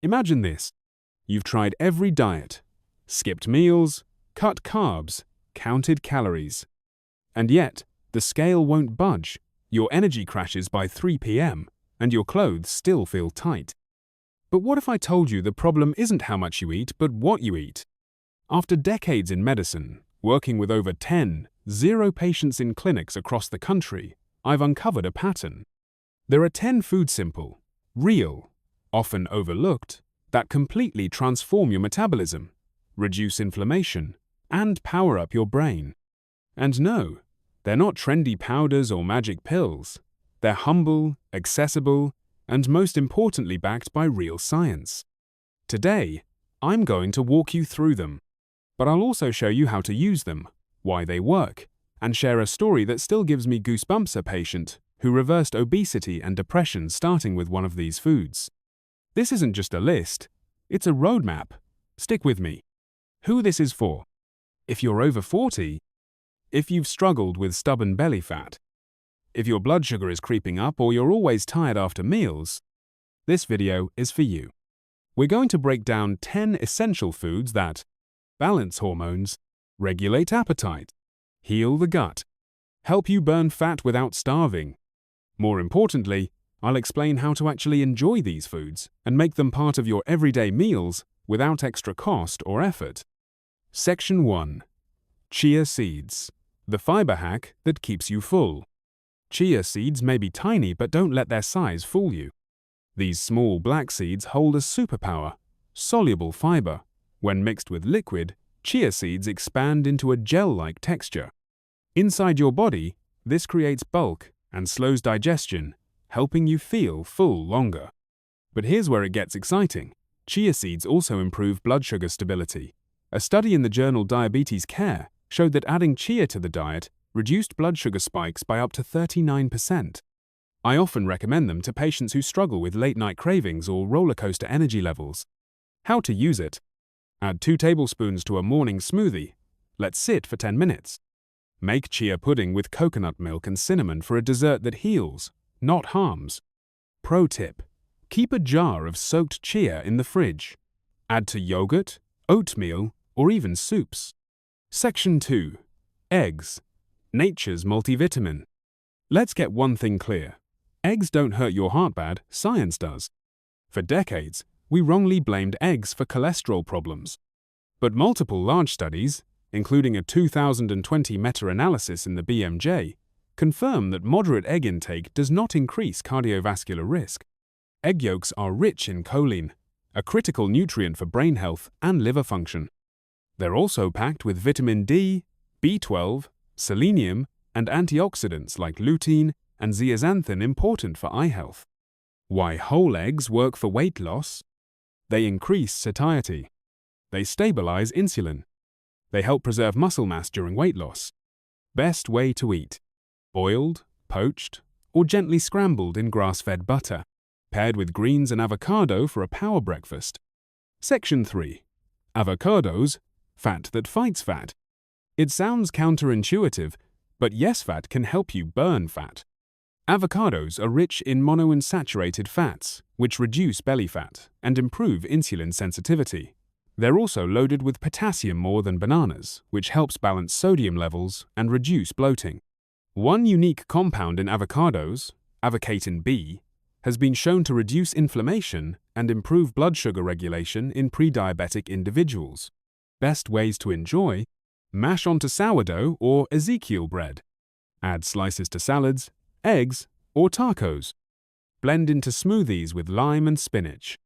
Imagine this. You've tried every diet, skipped meals, cut carbs, counted calories. And yet, the scale won't budge. Your energy crashes by 3 p.m., and your clothes still feel tight. But what if I told you the problem isn't how much you eat, but what you eat? After decades in medicine, working with over 0 patients in clinics across the country, I've uncovered a pattern. There are 10 foods simple, real, often overlooked, that completely transform your metabolism, reduce inflammation, and power up your brain. And no, they're not trendy powders or magic pills. They're humble, accessible, and most importantly backed by real science. Today, I'm going to walk you through them, but I'll also show you how to use them, why they work, and share a story that still gives me goosebumps: a patient who reversed obesity and depression starting with one of these foods. This isn't just a list, it's a roadmap. Stick with me. Who this is for? If you're over 40, if you've struggled with stubborn belly fat, if your blood sugar is creeping up or you're always tired after meals, this video is for you. We're going to break down 10 essential foods that balance hormones, regulate appetite, heal the gut, help you burn fat without starving. More importantly, I'll explain how to actually enjoy these foods and make them part of your everyday meals without extra cost or effort. Section 1. Chia seeds, the fiber hack that keeps you full. Chia seeds may be tiny, but don't let their size fool you. These small black seeds hold a superpower: soluble fiber. When mixed with liquid, chia seeds expand into a gel-like texture. Inside your body, this creates bulk and slows digestion, helping you feel full longer. But here's where it gets exciting. Chia seeds also improve blood sugar stability. A study in the journal Diabetes Care showed that adding chia to the diet reduced blood sugar spikes by up to 39%. I often recommend them to patients who struggle with late-night cravings or roller coaster energy levels. How to use it? Add 2 tablespoons to a morning smoothie. Let sit for 10 minutes. Make chia pudding with coconut milk and cinnamon for a dessert that heals, not harms. Pro tip: keep a jar of soaked chia in the fridge. Add to yogurt, oatmeal, or even soups. Section 2. Eggs, nature's multivitamin. Let's get one thing clear. Eggs don't hurt your heart bad, science does. For decades, we wrongly blamed eggs for cholesterol problems. But multiple large studies, including a 2020 meta-analysis in the BMJ, confirm that moderate egg intake does not increase cardiovascular risk. Egg yolks are rich in choline, a critical nutrient for brain health and liver function. They're also packed with vitamin D, B12, selenium, and antioxidants like lutein and zeaxanthin, important for eye health. Why whole eggs work for weight loss? They increase satiety. They stabilize insulin. They help preserve muscle mass during weight loss. Best way to eat: boiled, poached, or gently scrambled in grass-fed butter, paired with greens and avocado for a power breakfast. Section 3. Avocados, fat that fights fat. It sounds counterintuitive, but yes, fat can help you burn fat. Avocados are rich in monounsaturated fats, which reduce belly fat and improve insulin sensitivity. They're also loaded with potassium more than bananas, which helps balance sodium levels and reduce bloating. One unique compound in avocados, avocatin B, has been shown to reduce inflammation and improve blood sugar regulation in pre-diabetic individuals. Best ways to enjoy: mash onto sourdough or Ezekiel bread. Add slices to salads, eggs, or tacos. Blend into smoothies with lime and spinach.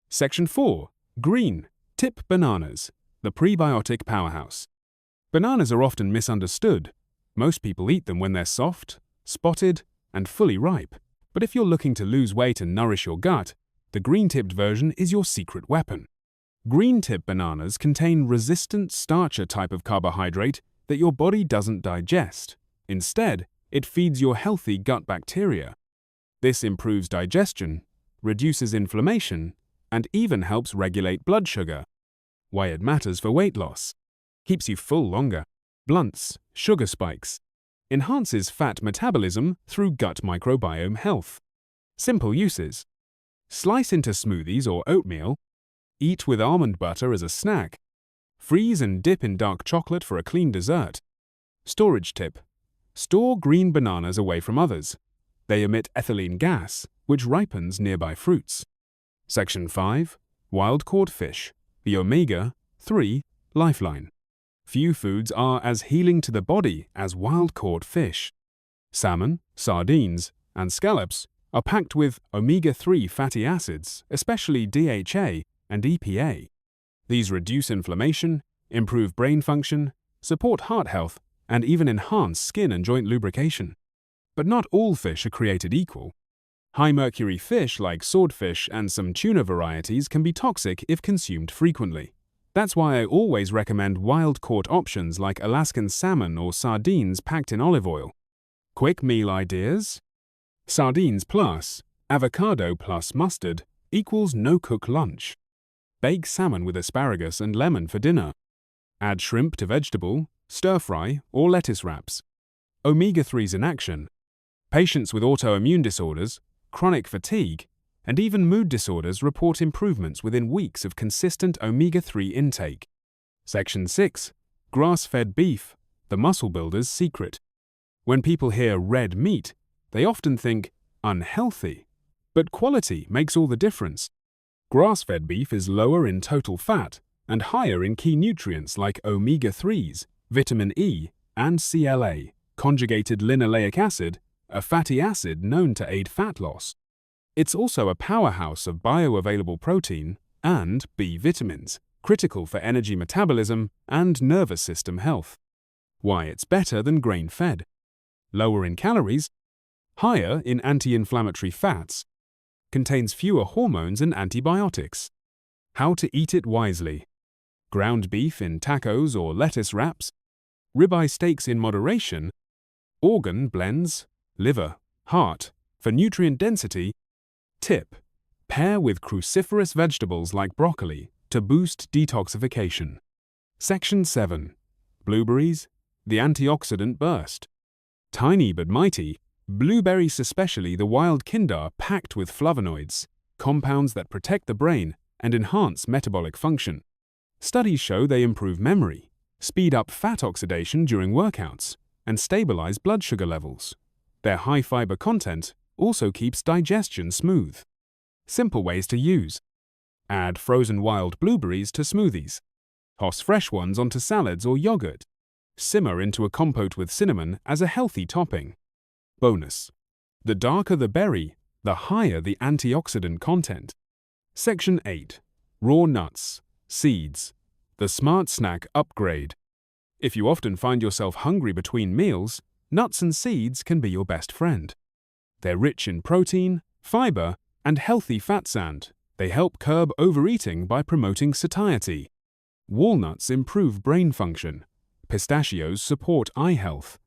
Section 4. Green, tip bananas, the prebiotic powerhouse. Bananas are often misunderstood. Most people eat them when they're soft, spotted, and fully ripe. But if you're looking to lose weight and nourish your gut, the green-tipped version is your secret weapon. Green-tip bananas contain resistant starcher type of carbohydrate that your body doesn't digest. Instead, it feeds your healthy gut bacteria. This improves digestion, reduces inflammation, and even helps regulate blood sugar. Why it matters for weight loss: keeps you full longer, blunts sugar spikes, enhances fat metabolism through gut microbiome health. Simple uses: Slice into smoothies or oatmeal. Eat with almond butter as a snack. Freeze and dip in dark chocolate for a clean dessert. Storage tip: store green bananas away from others. They emit ethylene gas, which ripens nearby fruits. Section 5. Wild-caught fish, the omega-3 lifeline. Few foods are as healing to the body as wild-caught fish. Salmon, sardines, and scallops are packed with omega-3 fatty acids, especially DHA and EPA. These reduce inflammation, improve brain function, support heart health, and even enhance skin and joint lubrication. But not all fish are created equal. High-mercury fish like swordfish and some tuna varieties can be toxic if consumed frequently. That's why I always recommend wild-caught options like Alaskan salmon or sardines packed in olive oil. Quick meal ideas? Sardines plus avocado plus mustard equals no-cook lunch. Bake salmon with asparagus and lemon for dinner. Add shrimp to vegetable, stir-fry, or lettuce wraps. Omega-3s in action. Patients with autoimmune disorders, chronic fatigue, and even mood disorders report improvements within weeks of consistent omega-3 intake. Section 6. Grass-fed beef, the muscle builder's secret. When people hear red meat, they often think unhealthy, but quality makes all the difference. Grass-fed beef is lower in total fat and higher in key nutrients like omega-3s, vitamin E, and CLA, conjugated linoleic acid, a fatty acid known to aid fat loss. It's also a powerhouse of bioavailable protein and B vitamins, critical for energy metabolism and nervous system health. Why it's better than grain-fed. Lower in calories, higher in anti-inflammatory fats, contains fewer hormones and antibiotics. How to eat it wisely. Ground beef in tacos or lettuce wraps, ribeye steaks in moderation, organ blends, liver, heart, for nutrient density. Tip: pair with cruciferous vegetables like broccoli to boost detoxification. Section 7. Blueberries, the antioxidant burst. Tiny but mighty, blueberries, especially the wild kind, are packed with flavonoids, compounds that protect the brain and enhance metabolic function. Studies show they improve memory, speed up fat oxidation during workouts, and stabilize blood sugar levels. Their high fiber content also keeps digestion smooth. Simple ways to use. Add frozen wild blueberries to smoothies. Toss fresh ones onto salads or yogurt. Simmer into a compote with cinnamon as a healthy topping. Bonus: the darker the berry, the higher the antioxidant content. Section 8. Raw nuts, seeds, the smart snack upgrade. If you often find yourself hungry between meals, nuts and seeds can be your best friend. They're rich in protein, fiber, and healthy fats, and they help curb overeating by promoting satiety. Walnuts improve brain function. Pistachios support eye health.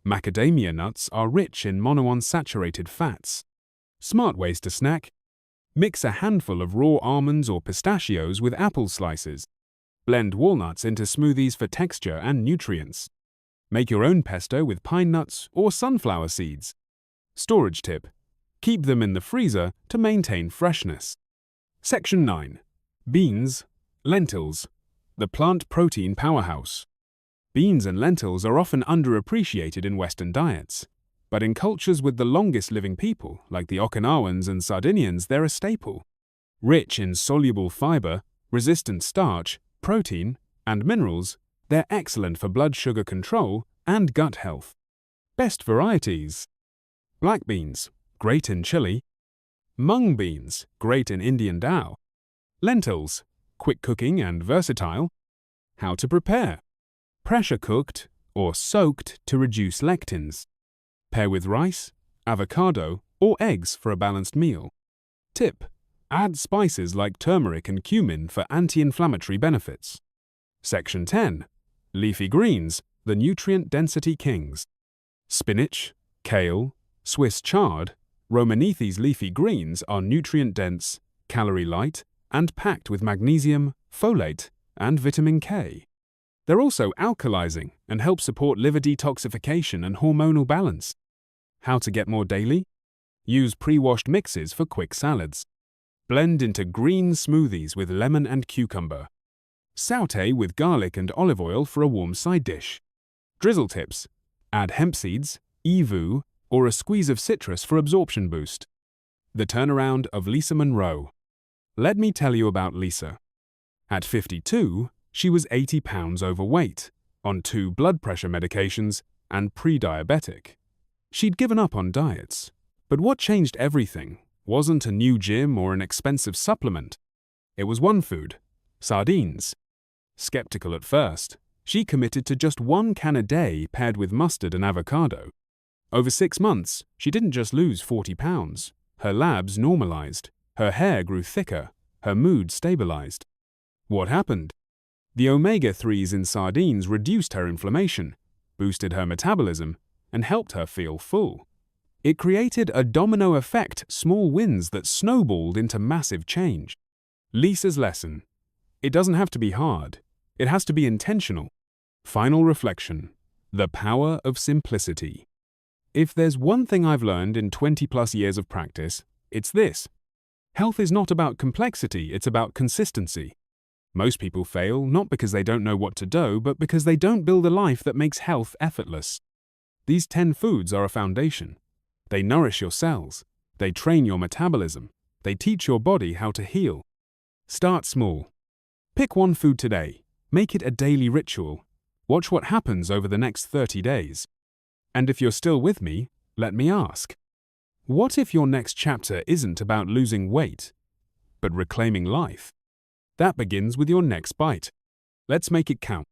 Macadamia nuts are rich in monounsaturated fats. Smart ways to snack. Mix a handful of raw almonds or pistachios with apple slices. Blend walnuts into smoothies for texture and nutrients. Make your own pesto with pine nuts or sunflower seeds. Storage tip: keep them in the freezer to maintain freshness. Section 9. Beans, lentils, the plant protein powerhouse. Beans and lentils are often underappreciated in Western diets, but in cultures with the longest living people, like the Okinawans and Sardinians, they're a staple. Rich in soluble fiber, resistant starch, protein, and minerals, they're excellent for blood sugar control and gut health. Best varieties: black beans, great in chili. Mung beans, great in Indian dal. Lentils, quick cooking and versatile. How to prepare: pressure cooked or soaked to reduce lectins. Pair with rice, avocado, or eggs for a balanced meal. Tip: add spices like turmeric and cumin for anti-inflammatory benefits. Section 10. Leafy greens, the nutrient density kings. Spinach, kale, Swiss chard, Romanethes leafy greens are nutrient-dense, calorie-light, and packed with magnesium, folate, and vitamin K. They're also alkalizing and help support liver detoxification and hormonal balance. How to get more daily? Use pre-washed mixes for quick salads. Blend into green smoothies with lemon and cucumber. Sauté with garlic and olive oil for a warm side dish. Drizzle tips: add hemp seeds, EVU, or a squeeze of citrus for absorption boost. The turnaround of Lisa Monroe. Let me tell you about Lisa. At 52, she was 80 pounds overweight, on 2 blood pressure medications, and pre-diabetic. She'd given up on diets. But what changed everything wasn't a new gym or an expensive supplement. It was one food: sardines. Skeptical at first, she committed to just 1 can a day paired with mustard and avocado. Over 6 months, she didn't just lose 40 pounds. Her labs normalized, her hair grew thicker, her mood stabilized. What happened? The omega-3s in sardines reduced her inflammation, boosted her metabolism, and helped her feel full. It created a domino effect, small wins that snowballed into massive change. Lisa's lesson: it doesn't have to be hard, it has to be intentional. Final reflection: the power of simplicity. If there's one thing I've learned in 20+ years of practice, it's this. Health is not about complexity, it's about consistency. Most people fail not because they don't know what to do, but because they don't build a life that makes health effortless. These 10 foods are a foundation. They nourish your cells. They train your metabolism. They teach your body how to heal. Start small. Pick one food today. Make it a daily ritual. Watch what happens over the next 30 days. And if you're still with me, let me ask, what if your next chapter isn't about losing weight, but reclaiming life? That begins with your next bite. Let's make it count.